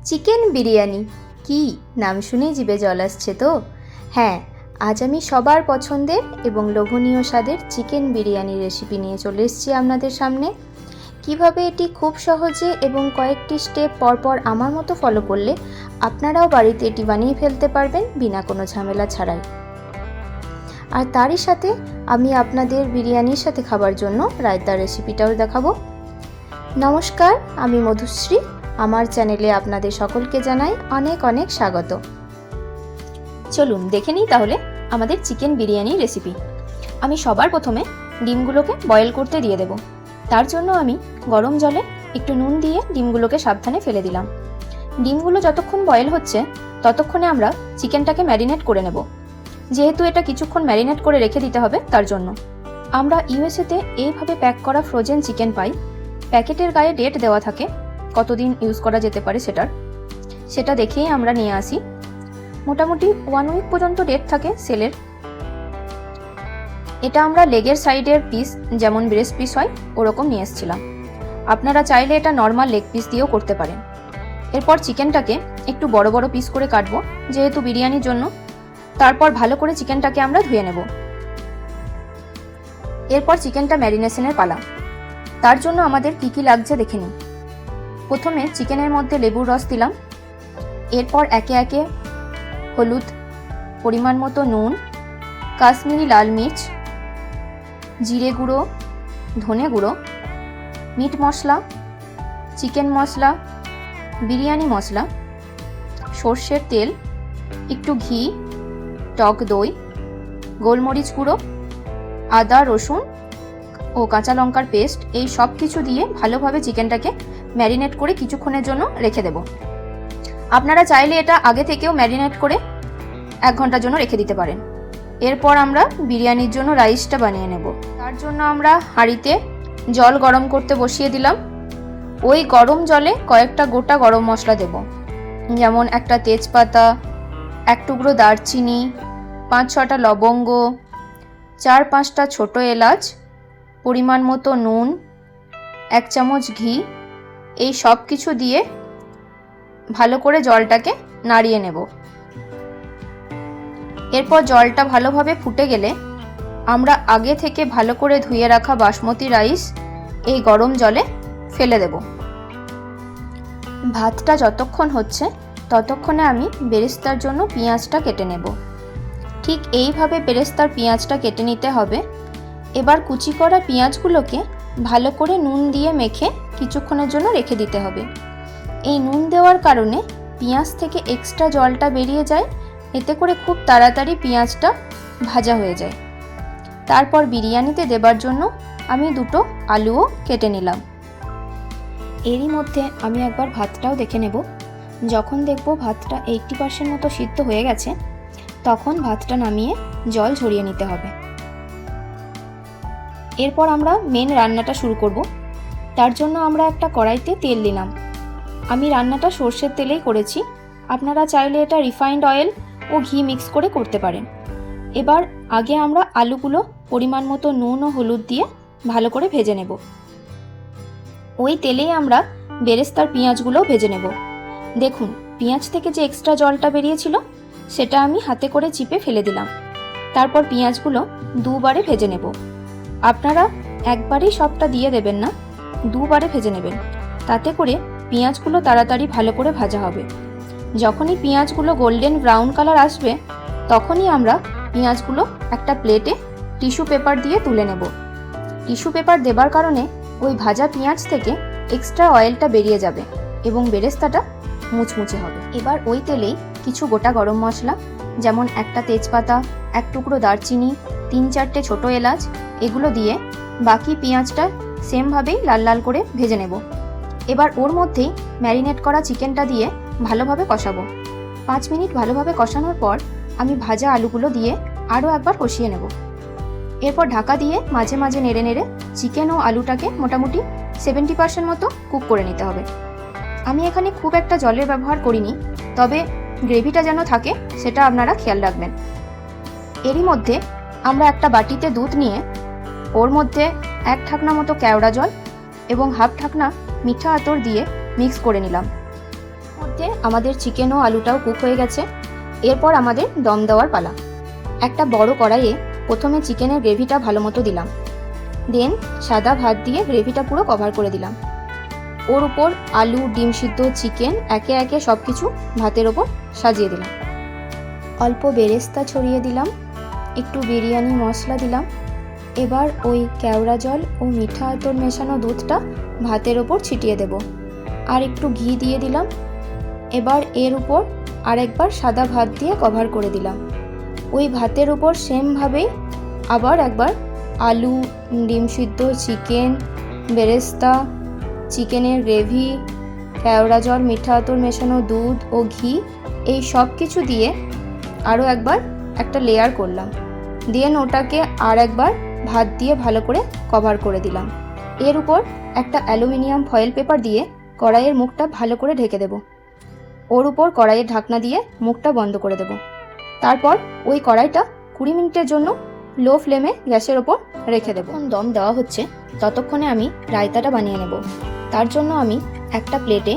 Chicken biryani কি নাম শুনেই জিভে জল আসছে তো? হ্যাঁ, আজ আমি সবার পছন্দের এবং লোভনীয় স্বাদের চিকেন বিরিয়ানি রেসিপি নিয়ে চলে এসেছি আপনাদের সামনে। কিভাবে এটি খুব সহজে এবং কয়েকটি স্টেপ পরপর আমার মতো ফলো করলে আপনারাও বাড়িতে এটি বানিয়ে ফেলতে পারবেন বিনা কোনো ঝামেলা ছাড়াই। আর তারই সাথে আমি আপনাদের বিরিয়ানির সাথে খাবার জন্য রায়তার রেসিপিটাও দেখাবো। নমস্কার, আমি মধুশ্রী। আমার চ্যানেলে আপনাদের সকলকে জানাই অনেক অনেক স্বাগত। চলুন দেখে নিই তাহলে আমাদের চিকেন বিরিয়ানি রেসিপি। আমি সবার প্রথমে ডিমগুলোকে বয়েল করতে দিয়ে দেব। তার জন্য আমি গরম জলে একটু নুন দিয়ে ডিমগুলোকে সাবধানে ফেলে দিলাম। ডিমগুলো যতক্ষণ বয়েল হচ্ছে ততক্ষণে আমরা চিকেনটাকে ম্যারিনেট করে নেব। যেহেতু এটা কিছুক্ষণ ম্যারিনেট করে রেখে দিতে হবে, তার জন্য আমরা ইউএসএতে এইভাবে প্যাক করা ফ্রোজেন চিকেন পাই। প্যাকেটের গায়ে ডেট দেওয়া থাকে কতদিন ইউজ করা যেতে পারে সেটা দেখেই আমরা নিয়ে আসি। মোটামুটি 1 উইক পর্যন্ত ডেট থাকে সেলের। এটা আমরা লেগের সাইডের পিস, যেমন ব্রেস্ট পিস হয় ওরকম নিয়ে এসেছিলাম। আপনারা চাইলে এটা নর্মাল লেগ পিস দিয়েও করতে পারেন। এরপর চিকেনটাকে একটু বড় বড় পিস করে কাটবো যেহেতু বিরিয়ানির জন্য। তারপর ভালো করে চিকেনটাকে আমরা ধুয়ে নেব। এরপর চিকেনটা ম্যারিনেশনের পালা। তার জন্য আমাদের কি কি লাগছে দেখে নিই। প্রথমে চিকেনের মধ্যে লেবুর রস দিলাম। এরপর একে একে হলুদ, পরিমাণ মতো নুন, কাশ্মীরি লাল মির্চ, জিরে গুঁড়ো, ধনে গুঁড়ো, মিট মশলা, চিকেন মশলা, বিরিয়ানি মশলা, সর্ষের তেল, একটু ঘি, টক দই, গোলমরিচ গুঁড়ো, আদা রসুন ও কাঁচা লঙ্কার পেস্ট, এই সব কিছু দিয়ে ভালোভাবে চিকেনটাকে ম্যারিনেট করে কিছুক্ষণের জন্য রেখে দেব। আপনারা চাইলে এটা আগে থেকেও ম্যারিনেট করে 1 ঘন্টার জন্য রেখে দিতে পারেন। এরপর আমরা বিরিয়ানির জন্য রাইসটা বানিয়ে নেব। তার জন্য আমরা হাঁড়িতে জল গরম করতে বসিয়ে দিলাম। ওই গরম জলে কয়েকটা গোটা গরম মশলা দেব, যেমন একটা তেজপাতা, 1 টুকরো দারচিনি, 5-6টা লবঙ্গ, 4-5টা ছোট এলাচ, পরিমাণ মতো নুন, 1 চামচ ঘি, এই সব কিছু দিয়ে ভালো করে জলটাকে নাড়িয়ে নেব। এরপর জলটা ভালোভাবে ফুটে গেলে আমরা আগে থেকে ভালো করে ধুয়ে রাখা বাসমতি রাইস এই গরম জলে ফেলে দেব। ভাতটা যতক্ষণ হচ্ছে ততক্ষণে আমি বেরেস্তার জন্য পেঁয়াজটা কেটে নেব। ঠিক এইভাবে বেরেস্তার পেঁয়াজটা কেটে নিতে হবে। এবার কুচি করা পেঁয়াজগুলোকে ভালো করে নুন দিয়ে মেখে কিছুক্ষণের জন্য রেখে দিতে হবে। এই নুন দেওয়ার কারণে পেঁয়াজ থেকে এক্সট্রা জলটা বেরিয়ে যায়, এতে করে খুব তাড়াতাড়ি পেঁয়াজটা ভাজা হয়ে যায়। তারপর বিরিয়ানিতে দেবার জন্য আমি 2টো আলুও কেটে নিলাম। এরই মধ্যে আমি একবার ভাতটাও দেখে নেব। যখন দেখব ভাতটা 80% মতো সিদ্ধ হয়ে গেছে তখন ভাতটা নামিয়ে জল ঝরিয়ে নিতে হবে। এরপর আমরা মেন রান্নাটা শুরু করব। তার জন্য আমরা একটা কড়াইতে তেল দিলাম। আমি রান্নাটা সর্ষের তেলেই করেছি। আপনারা চাইলে এটা রিফাইন্ড অয়েল ও ঘি মিক্স করে করতে পারেন। এবার আগে আমরা আলুগুলো পরিমাণ মতো নুন ও হলুদ দিয়ে ভালো করে ভেজে নেব। ওই তেলেই আমরা বেরেস্তার পেঁয়াজগুলো ভেজে নেব। দেখুন, পেঁয়াজ থেকে যে এক্সট্রা জলটা বেরিয়েছিল সেটা আমি হাতে করে চিপে ফেলে দিলাম। তারপর পেঁয়াজগুলো 2 বারে ভেজে নেব। আপনারা একবারেই সবটা দিয়ে দেবেন না, 2 বারে ভেজে নেবেন। তাতে করে পেঁয়াজগুলো তাড়াতাড়ি ভালো করে ভাজা হবে। যখনই পেঁয়াজগুলো গোল্ডেন ব্রাউন কালার আসবে তখনই আমরা পেঁয়াজগুলো একটা প্লেটে টিস্যু পেপার দিয়ে তুলে নেব। টিস্যু পেপার দেবার কারণে ওই ভাজা পেঁয়াজ থেকে এক্সট্রা অয়েলটা বেরিয়ে যাবে এবং বেরেস্তাটা মুচমুচে হবে। এবার ওই তেলেই কিছু গোটা গরম মশলা, যেমন একটা তেজপাতা, 1 টুকরো দারচিনি, 3-4টে ছোট এলাচ, এগুলো দিয়ে বাকি পেঁয়াজটা সেমভাবেই লাল লাল করে ভেজে নেব। এবার ওর মধ্যেই ম্যারিনেট করা চিকেনটা দিয়ে ভালোভাবে কষাবো। 5 মিনিট ভালোভাবে কষানোর পর আমি ভাজা আলুগুলো দিয়ে আরও একবার কষিয়ে নেব। এরপর ঢাকা দিয়ে মাঝে মাঝে নেড়ে নেড়ে চিকেন ও আলুটাকে মোটামুটি 70% মতো কুক করে নিতে হবে। আমি এখানে খুব একটা জলের ব্যবহার করিনি, তবে গ্রেভিটা যেন থাকে সেটা আপনারা খেয়াল রাখবেন। এরই মধ্যে আমরা একটা বাটিতে দুধ নিয়ে ওর মধ্যে 1 ঢাকনা মতো কেওড়া জল এবং 1/2 ঢাকনা মিঠা আতর দিয়ে মিক্স করে নিলাম। মধ্যে আমাদের চিকেন ও আলুটাও কুক হয়ে গেছে। এরপর আমাদের দম দেওয়ার পালা। একটা বড় কড়াইয়ে প্রথমে চিকেনের গ্রেভিটা ভালো মতো দিলাম, দেন সাদা ভাত দিয়ে গ্রেভিটা পুরো কভার করে দিলাম। ওর উপর আলু, ডিম সিদ্ধ, চিকেন একে একে সব কিছু ভাতের ওপর সাজিয়ে দিলাম। অল্প বেরেস্তা ছড়িয়ে দিলাম, একটু বিরিয়ানি মশলা দিলাম। এবার ওই কেওড়া জল ও মিঠা আতর মেশানো দুধটা ভাতের ওপর ছিটিয়ে দেব, আর একটু ঘি দিয়ে দিলাম। এবার এর উপর আরেকবার সাদা ভাত দিয়ে কভার করে দিলাম। ওই ভাতের উপর সেমভাবেই আবার একবার আলু, ডিম সিদ্ধ, চিকেন, বেরেস্তা, চিকেনের গ্রেভি, কেওড়া জল, মিঠা আতর মেশানো দুধ ও ঘি এই সব কিছু দিয়ে আরও একবার একটা লেয়ার করলাম। দেন ওটাকে আর একবার ভাত দিয়ে ভালো করে কভার করে দিলাম। এর উপর একটা অ্যালুমিনিয়াম ফয়েল পেপার দিয়ে কড়াইয়ের মুখটা ভালো করে ঢেকে দেব। ওর উপর কড়াইয়ের ঢাকনা দিয়ে মুখটা বন্ধ করে দেব। তারপর ওই কড়াইটা 20 মিনিটের জন্য লো ফ্লেমে গ্যাসের ওপর রেখে দেব। দম দেওয়া হচ্ছে ততক্ষণে আমি রায়তাটা বানিয়ে নেব। তার জন্য আমি একটা প্লেটে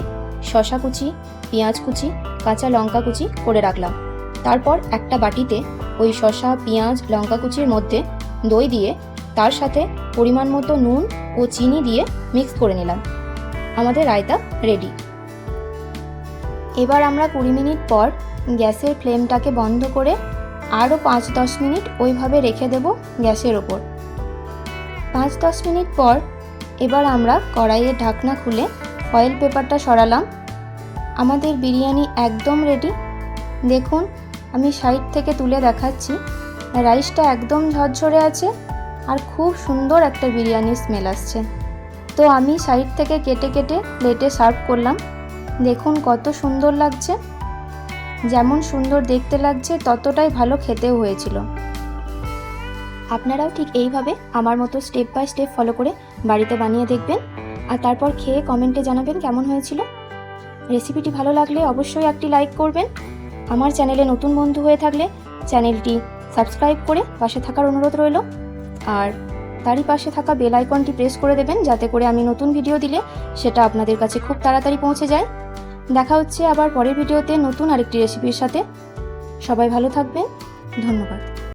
শসা কুচি, পেঁয়াজ কুচি, কাঁচা লঙ্কা কুচি করে রাখলাম। তারপর একটা বাটিতে ওই শসা, পেঁয়াজ, লঙ্কা কুচির মধ্যে দই দিয়ে তার সাথে পরিমাণ মতো নুন ও চিনি দিয়ে মিক্স করে নিলাম। আমাদের রায়তা রেডি। এবার আমরা 20 মিনিট পর গ্যাসের ফ্লেমটাকে বন্ধ করে আরও 5-10 মিনিট ওইভাবে রেখে দেব গ্যাসের ওপর। 5-10 মিনিট পর এবার আমরা কড়াইয়ের ঢাকনা খুলে ফয়েল পেপারটা সরালাম। আমাদের বিরিয়ানি একদম রেডি। দেখুন, আমি সাইড থেকে তুলে দেখাচ্ছি, রাইসটা একদম ঝরঝরে আছে আর খুব সুন্দর একটা বিরিয়ানির স্মেল আসছে। তো আমি সাইড থেকে কেটে কেটে প্লেটে সার্ভ করলাম। দেখুন কত সুন্দর লাগছে। যেমন সুন্দর দেখতে লাগছে ততটাই ভালো খেতেও হয়েছিল। আপনারাও ঠিক এইভাবে আমার মতো স্টেপ বাই স্টেপ ফলো করে বাড়িতে বানিয়ে দেখবেন, আর তারপর খেয়ে কমেন্টে জানাবেন কেমন হয়েছিল। রেসিপিটি ভালো লাগলে অবশ্যই একটি লাইক করবেন। আমার চ্যানেলে নতুন বন্ধু হয়ে থাকলে চ্যানেলটি সাবস্ক্রাইব করে পাশে থাকার অনুরোধ রইল, আর তারই পাশে থাকা বেল আইকনটি প্রেস করে দেবেন যাতে করে আমি নতুন ভিডিও দিলে সেটা আপনাদের কাছে খুব তাড়াতাড়ি পৌঁছে যায়। দেখা হচ্ছে আবার পরের ভিডিওতে নতুন আরেকটি রেসিপির সাথে। সবাই ভালো থাকবেন। ধন্যবাদ।